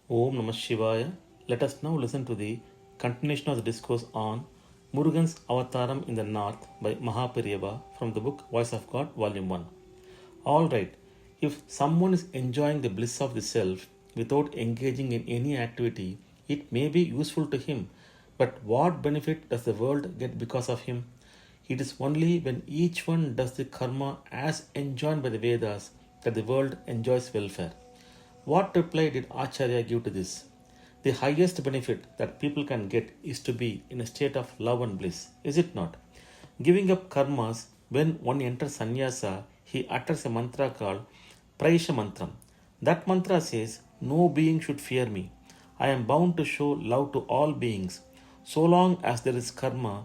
Om Namah Shivaya. Let us now listen to the continuation of the discourse on Murugan's Avatharam in the North by MahaPeriyava from the book Voice of God, Volume 1. Alright, if someone is enjoying the bliss of the self without engaging in any activity, it may be useful to him, but what benefit does the world get because of him? It is only when each one does the karma as enjoined by the Vedas that the world enjoys welfare. What reply did Acharya give to this? The highest benefit that people can get is to be in a state of love and bliss, is it not? Giving up karmas, when one enters sannyasa, he utters a mantra called Praisha Mantram. That mantra says, no being should fear me. I am bound to show love to all beings. So long as there is karma,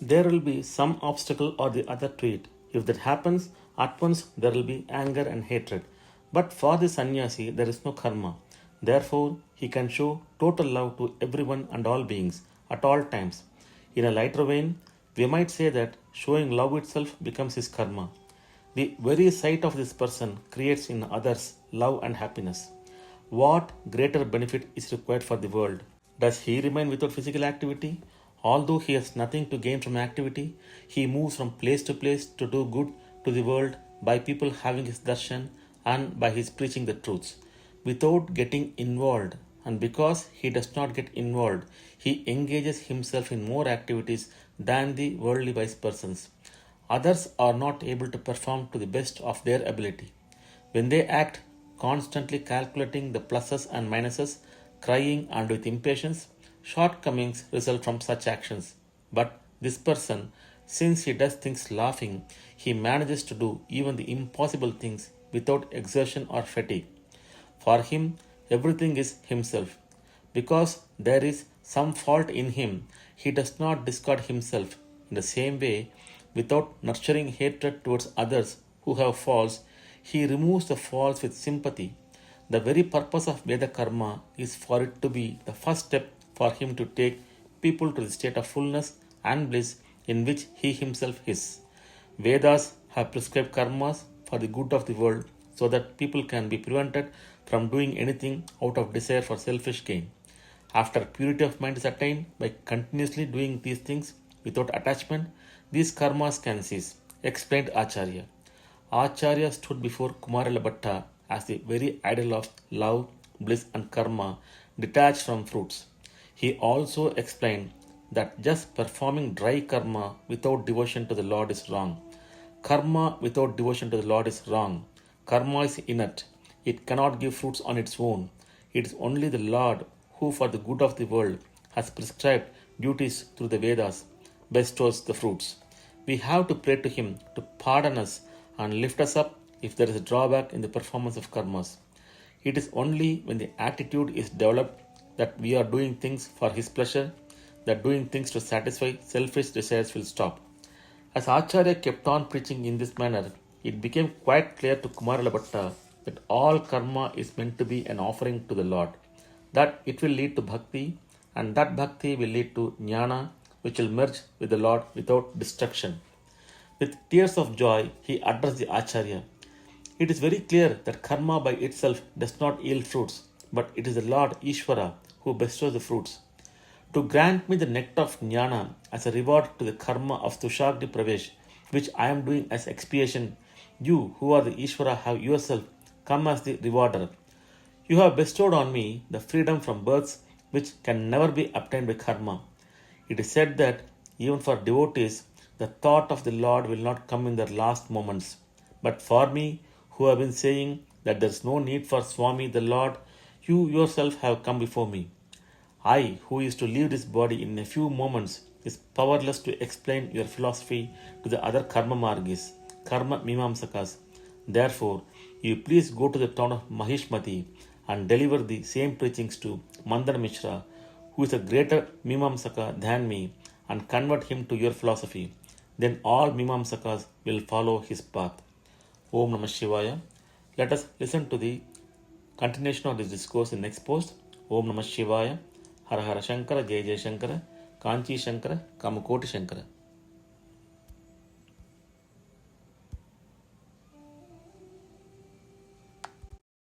there will be some obstacle or the other to it. If that happens, at once there will be anger and hatred. But for the sannyasi, there is no karma. Therefore, he can show total love to everyone and all beings at all times. In a lighter vein, we might say that showing love itself becomes his karma. The very sight of this person creates in others love and happiness. What greater benefit is required for the world? Does he remain without physical activity? Although he has nothing to gain from activity, he moves from place to place to do good to the world by people having his darshan and by his preaching the truths, without getting involved. And because he does not get involved, he engages himself in more activities than the worldly wise persons. Others are not able to perform to the best of their ability. When they act, constantly calculating the pluses and minuses, crying and with impatience, shortcomings result from such actions. But this person, since he does things laughing, he manages to do even the impossible things without exertion or fatigue. For him, everything is himself. Because there is some fault in him, he does not discard himself. In the same way, without nurturing hatred towards others who have faults, he removes the faults with sympathy. The very purpose of Veda Karma is for it to be the first step for him to take people to the state of fullness and bliss in which he himself is. Vedas have prescribed karmas for the good of the world so that people can be prevented from doing anything out of desire for selfish gain. After purity of mind is attained by continuously doing these things without attachment, these karmas can cease, explained Acharya. Acharya stood before Kumarila Bhatta as the very idol of love, bliss, and karma detached from fruits. He also explained that just performing dry karma without devotion to the Lord is wrong. Karma without devotion to the Lord is wrong. Karma is inert. It cannot give fruits on its own. It is only the Lord who, for the good of the world, has prescribed duties through the Vedas, bestows the fruits. We have to pray to Him to pardon us and lift us up if there is a drawback in the performance of karmas. It is only when the attitude is developed that we are doing things for His pleasure, that doing things to satisfy selfish desires will stop. As Acharya kept on preaching in this manner, it became quite clear to Kumarila Bhatta that all karma is meant to be an offering to the Lord, that it will lead to bhakti, and that bhakti will lead to jnana, which will merge with the Lord without destruction. With tears of joy, he addressed the Acharya. It is very clear that karma by itself does not yield fruits, but it is the Lord Ishvara who bestows the fruits. To grant me the nectar of jnana as a reward to the karma of Tushagni Pravesh, which I am doing as expiation, you who are the Ishvara have yourself come as the rewarder. You have bestowed on me the freedom from births which can never be obtained by karma. It is said that even for devotees, the thought of the Lord will not come in their last moments. But for me, who have been saying that there is no need for Swami the Lord, you yourself have come before me. I, who is to leave this body in a few moments, is powerless to explain your philosophy to the other karma margis, karma mimamsakas. Therefore, you please go to the town of Mahishmati and deliver the same preachings to Mandana Mishra, who is a greater mimamsaka than me, and convert him to your philosophy. Then all mimamsakas will follow his path. Om Namah Shivaya. Let us listen to the continuation of this discourse in next post. Om Namah Shivaya. Hara Hara Shankara, Jai Jai Shankara, Kanchi Shankara, Kamakoti Shankara.